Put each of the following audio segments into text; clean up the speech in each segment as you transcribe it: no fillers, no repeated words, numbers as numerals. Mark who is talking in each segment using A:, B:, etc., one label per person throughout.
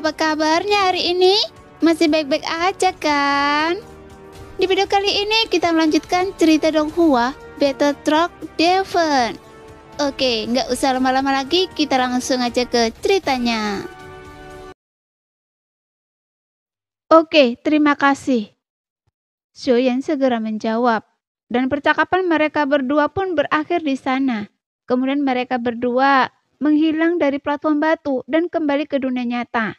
A: Apa kabarnya hari ini? Masih baik-baik aja kan? Di video kali ini kita melanjutkan cerita Donghua Battle Truck Devon. Oke, nggak usah lama-lama lagi, kita langsung aja ke ceritanya. Oke, terima kasih. Shoyan segera menjawab, dan percakapan mereka berdua pun berakhir di sana. Kemudian mereka berdua menghilang dari platform batu dan kembali ke dunia nyata.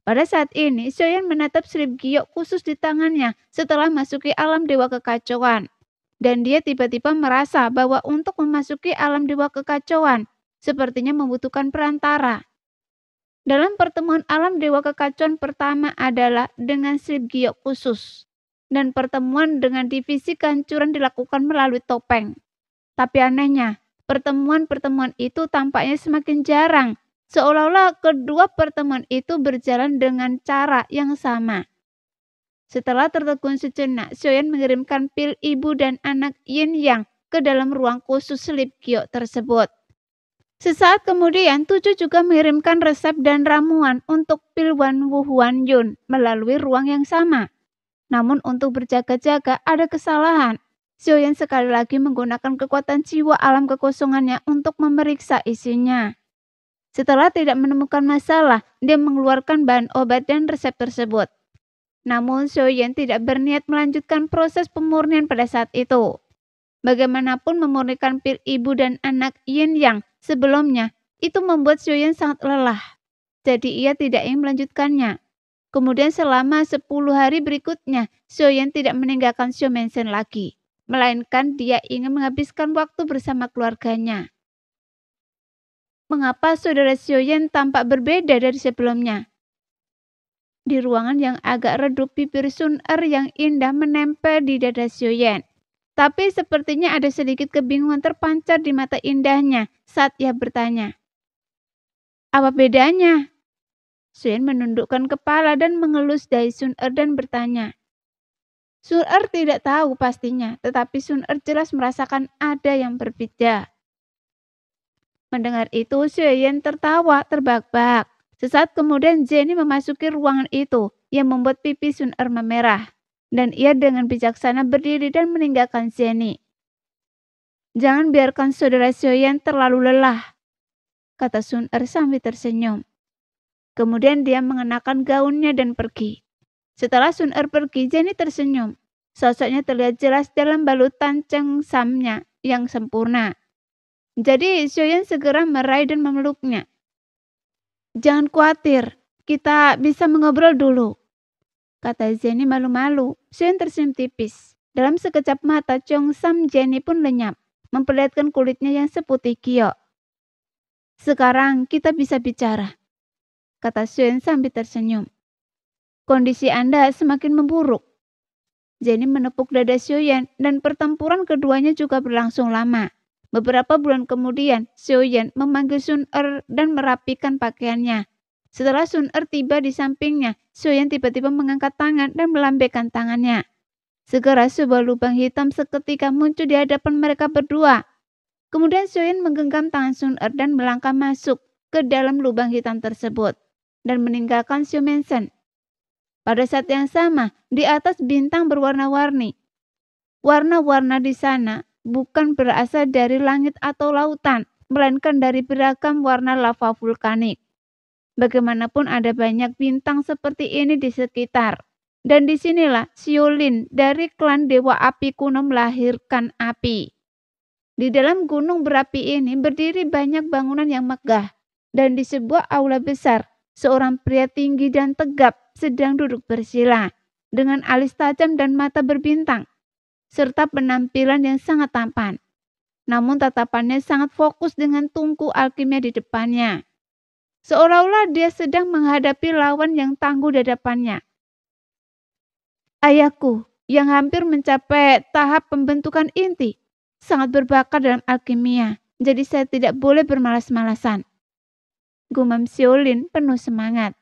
A: Pada saat ini, Shoyan menatap selip giok khusus di tangannya setelah masuki alam dewa kekacauan. Dan dia tiba-tiba merasa bahwa untuk memasuki alam dewa kekacauan, sepertinya membutuhkan perantara. Dalam pertemuan alam dewa kekacauan pertama adalah dengan selip giok khusus. Dan pertemuan dengan divisi kehancuran dilakukan melalui topeng. Tapi anehnya, pertemuan-pertemuan itu tampaknya semakin jarang. Seolah-olah kedua pertemuan itu berjalan dengan cara yang sama. Setelah tertegun sejenak, Shoyan mengirimkan pil ibu dan anak Yin Yang ke dalam ruang khusus selip giok tersebut. Sesaat kemudian, Tujuh juga mengirimkan resep dan ramuan untuk pil Wan Wu Huan Yun melalui ruang yang sama. Namun untuk berjaga-jaga ada kesalahan. Shoyan sekali lagi menggunakan kekuatan jiwa alam kekosongannya untuk memeriksa isinya. Setelah tidak menemukan masalah, dia mengeluarkan bahan obat dan resep tersebut. Namun Shoyan tidak berniat melanjutkan proses pemurnian pada saat itu. Bagaimanapun memurnikan pil ibu dan anak Yin Yang sebelumnya, itu membuat Shoyan sangat lelah. Jadi ia tidak ingin melanjutkannya. Kemudian selama 10 hari berikutnya, Shoyan tidak meninggalkan Shomensen lagi. Melainkan dia ingin menghabiskan waktu bersama keluarganya. Mengapa saudara Shoyan tampak berbeda dari sebelumnya? Di ruangan yang agak redup, bibir Sun-er yang indah menempel di dada Shoyan. Tapi sepertinya ada sedikit kebingungan terpancar di mata indahnya saat ia bertanya. Apa bedanya? Shoyan menundukkan kepala dan mengelus dahi Sun-er dan bertanya. Sun-er tidak tahu pastinya, tetapi Sun-er jelas merasakan ada yang berbeda. Mendengar itu, Shoyan tertawa terbahak-bahak. Sesaat kemudian Jenny memasuki ruangan itu yang membuat pipi Sun-er memerah. Dan ia dengan bijaksana berdiri dan meninggalkan Jenny. Jangan biarkan saudara Shoyan terlalu lelah, kata Sun-er sambil tersenyum. Kemudian dia mengenakan gaunnya dan pergi. Setelah Sun-er pergi, Jenny tersenyum. Sosoknya terlihat jelas dalam balutan cengsamnya yang sempurna. Jadi Shoyan segera meraih dan memeluknya. Jangan khawatir, kita bisa mengobrol dulu, kata Jenny malu-malu. Shoyan tersenyum tipis. Dalam sekejap mata, Cheongsam Jenny pun lenyap, memperlihatkan kulitnya yang seputih giok. Sekarang kita bisa bicara, kata Shoyan sambil tersenyum. Kondisi Anda semakin memburuk. Jenny menepuk dada Shoyan dan pertempuran keduanya juga berlangsung lama. Beberapa bulan kemudian, Shoyan memanggil Sun-er dan merapikan pakaiannya. Setelah Sun-er tiba di sampingnya, Shoyan tiba-tiba mengangkat tangan dan melambaikan tangannya. Segera sebuah lubang hitam seketika muncul di hadapan mereka berdua. Kemudian Shoyan menggenggam tangan Sun-er dan melangkah masuk ke dalam lubang hitam tersebut dan meninggalkan Shomensen. Pada saat yang sama, di atas bintang berwarna-warni. Warna-warna di sana bukan berasal dari langit atau lautan, melainkan dari beragam warna lava vulkanik. Bagaimanapun ada banyak bintang seperti ini di sekitar. Dan disinilah Xiolin dari klan Dewa Api kuno melahirkan api. Di dalam gunung berapi ini berdiri banyak bangunan yang megah. Dan di sebuah aula besar, seorang pria tinggi dan tegap sedang duduk bersila, dengan alis tajam dan mata berbintang, serta penampilan yang sangat tampan. Namun tatapannya sangat fokus dengan tungku alkimia di depannya. Seolah-olah dia sedang menghadapi lawan yang tangguh di hadapannya. Ayahku, yang hampir mencapai tahap pembentukan inti, sangat berbakat dalam alkimia, jadi saya tidak boleh bermalas-malasan, gumam Xiolin penuh semangat.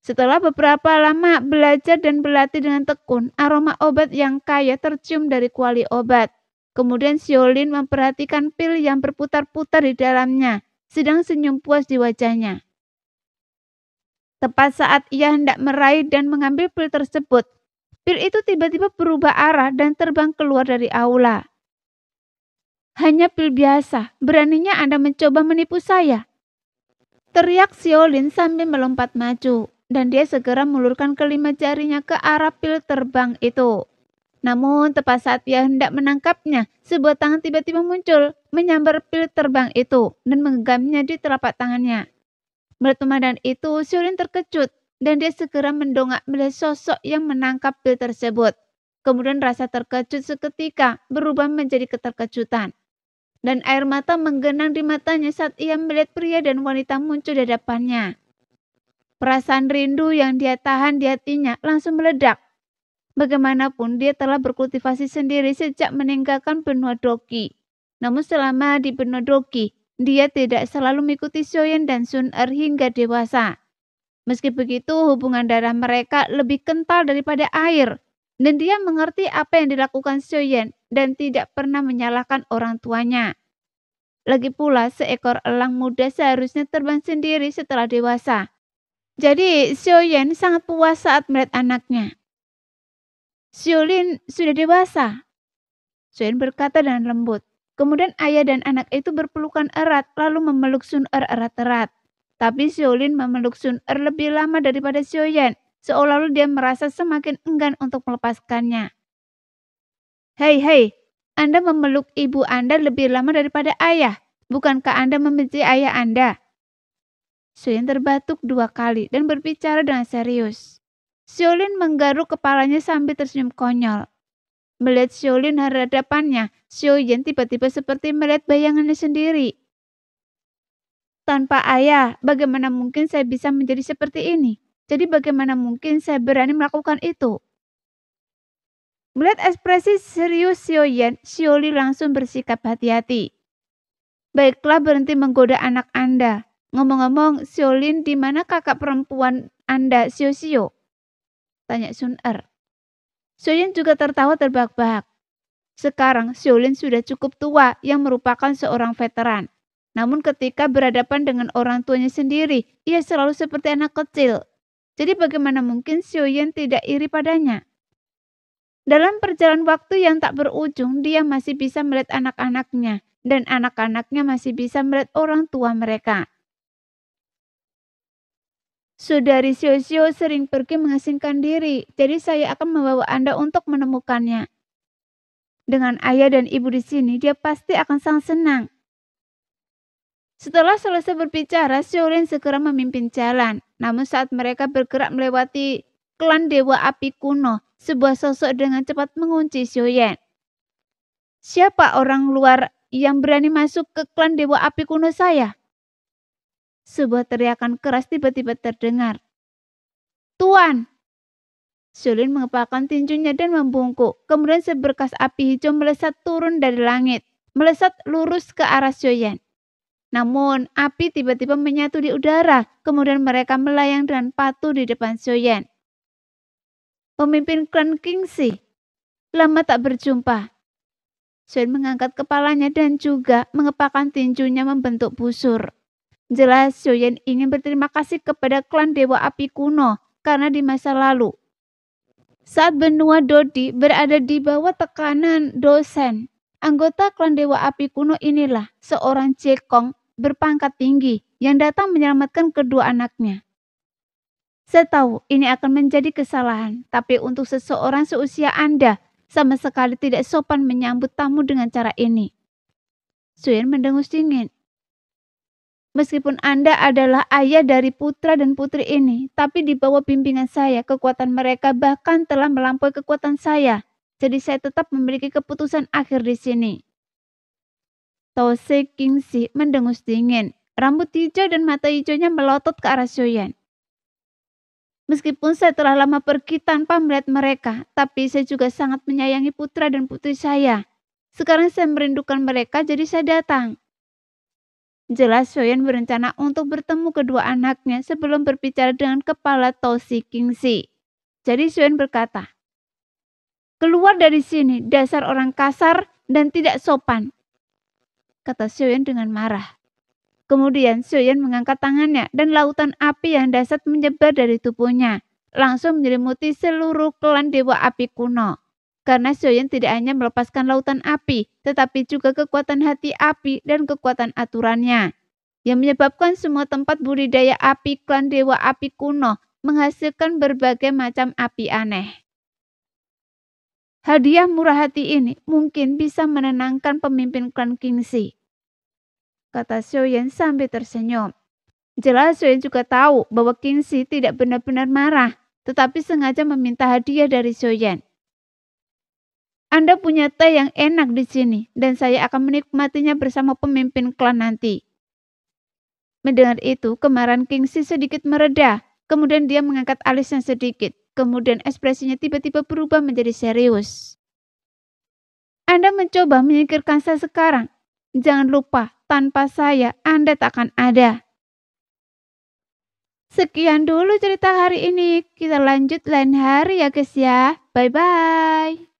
A: Setelah beberapa lama belajar dan berlatih dengan tekun, aroma obat yang kaya tercium dari kuali obat. Kemudian Xiolin memperhatikan pil yang berputar-putar di dalamnya, sedang senyum puas di wajahnya. Tepat saat ia hendak meraih dan mengambil pil tersebut, pil itu tiba-tiba berubah arah dan terbang keluar dari aula. Hanya pil biasa, beraninya Anda mencoba menipu saya? Teriak Xiaolin sambil melompat maju, dan dia segera mengulurkan kelima jarinya ke arah pil terbang itu. Namun tepat saat ia hendak menangkapnya, sebuah tangan tiba-tiba muncul, menyambar pil terbang itu dan menggenggamnya di telapak tangannya. Melihat pemandangan itu, Xiaolin terkejut dan dia segera mendongak melihat sosok yang menangkap pil tersebut. Kemudian rasa terkejut seketika berubah menjadi keterkejutan. Dan air mata menggenang di matanya saat ia melihat pria dan wanita muncul di hadapannya. Perasaan rindu yang dia tahan di hatinya langsung meledak. Bagaimanapun dia telah berkultivasi sendiri sejak meninggalkan benua Doqi. Namun selama di benua Doqi, dia tidak selalu mengikuti Xiaoyan dan Sun Er hingga dewasa. Meski begitu, hubungan darah mereka lebih kental daripada air. Dan dia mengerti apa yang dilakukan Xiaoyan dan tidak pernah menyalahkan orang tuanya. Lagi pula, seekor elang muda seharusnya terbang sendiri setelah dewasa. Jadi, Xiaoyan sangat puas saat melihat anaknya. Xiaolin sudah dewasa, Xiaolin berkata dengan lembut. Kemudian ayah dan anak itu berpelukan erat lalu memeluk Sun Er erat-erat. Tapi Xiaolin memeluk Sun Er lebih lama daripada Xiaoyan, seolah-olah dia merasa semakin enggan untuk melepaskannya. Hei, Anda memeluk ibu Anda lebih lama daripada ayah. Bukankah Anda membenci ayah Anda? Xiaolin terbatuk 2 kali dan berbicara dengan serius. Xiaolin menggaruk kepalanya sambil tersenyum konyol. Melihat Xiaolin di hadapannya, Xiaoyan tiba-tiba seperti melihat bayangannya sendiri. Tanpa ayah, bagaimana mungkin saya bisa menjadi seperti ini? Jadi bagaimana mungkin saya berani melakukan itu? Melihat ekspresi serius Xiaoyan, Xiaolin langsung bersikap hati-hati. Baiklah, berhenti menggoda anak Anda. Ngomong-ngomong, Xiaolin, di mana kakak perempuan Anda, Xiao? Tanya Sun Er. Xiaoyan juga tertawa terbahak-bahak. Sekarang Xiaolin sudah cukup tua yang merupakan seorang veteran. Namun ketika berhadapan dengan orang tuanya sendiri, ia selalu seperti anak kecil. Jadi bagaimana mungkin Xiaoyan tidak iri padanya? Dalam perjalanan waktu yang tak berujung, dia masih bisa melihat anak-anaknya. Dan anak-anaknya masih bisa melihat orang tua mereka. Saudari Xiao sering pergi mengasingkan diri, jadi saya akan membawa Anda untuk menemukannya. Dengan ayah dan ibu di sini, dia pasti akan sangat senang. Setelah selesai berbicara, Xiaolin segera memimpin jalan. Namun saat mereka bergerak melewati klan Dewa Api kuno, sebuah sosok dengan cepat mengunci Xiaoyan. Siapa orang luar yang berani masuk ke klan Dewa Api kuno saya? Sebuah teriakan keras tiba-tiba terdengar. Tuan! Xiaolin mengepalkan tinjunya dan membungkuk. Kemudian seberkas api hijau melesat turun dari langit, melesat lurus ke arah Xiaoyan. Namun, api tiba-tiba menyatu di udara, kemudian mereka melayang dengan patuh di depan Xiaoyan. Pemimpin klan Qingxi, lama tak berjumpa. Xiaoyan mengangkat kepalanya dan juga mengepalkan tinjunya membentuk busur. Jelas Xiaoyan ingin berterima kasih kepada klan Dewa Api kuno karena di masa lalu, saat benua Dodi berada di bawah tekanan dosen, anggota klan Dewa Api kuno inilah seorang cekong berpangkat tinggi yang datang menyelamatkan kedua anaknya. Saya tahu ini akan menjadi kesalahan, tapi untuk seseorang seusia Anda, sama sekali tidak sopan menyambut tamu dengan cara ini. Xiaoyan mendengus dingin. Meskipun Anda adalah ayah dari putra dan putri ini, tapi di bawah bimbingan saya, kekuatan mereka bahkan telah melampaui kekuatan saya. Jadi saya tetap memiliki keputusan akhir di sini. Tose Qingxi mendengus dingin. Rambut hijau dan mata hijaunya melotot ke arah Xiaoyan. Meskipun saya telah lama pergi tanpa melihat mereka, tapi saya juga sangat menyayangi putra dan putri saya. Sekarang saya merindukan mereka, jadi saya datang. Jelas Xiaoyan berencana untuk bertemu kedua anaknya sebelum berbicara dengan kepala Tose Qingxi. Jadi Xiaoyan berkata, "Keluar dari sini, dasar orang kasar dan tidak sopan," kata Xiaoyan dengan marah. Kemudian Sioyan mengangkat tangannya dan lautan api yang dahsyat menyebar dari tubuhnya, langsung menyelimuti seluruh klan Dewa Api kuno. Karena Sioyan tidak hanya melepaskan lautan api, tetapi juga kekuatan hati api dan kekuatan aturannya, yang menyebabkan semua tempat budidaya api klan Dewa Api kuno menghasilkan berbagai macam api aneh. Hadiah murah hati ini mungkin bisa menenangkan pemimpin klan Kingxi, kata Sioyan sambil tersenyum. Jelas Sioyan juga tahu bahwa Kingxi tidak benar-benar marah, tetapi sengaja meminta hadiah dari Sioyan. Anda punya teh yang enak di sini, dan saya akan menikmatinya bersama pemimpin klan nanti. Mendengar itu, kemarahan Kingxi sedikit mereda. Kemudian dia mengangkat alisnya sedikit. Kemudian ekspresinya tiba-tiba berubah menjadi serius. Anda mencoba menyingkirkan saya sekarang. Jangan lupa, tanpa saya Anda tak akan ada. Sekian dulu cerita hari ini. Kita lanjut lain hari ya guys ya. Bye-bye.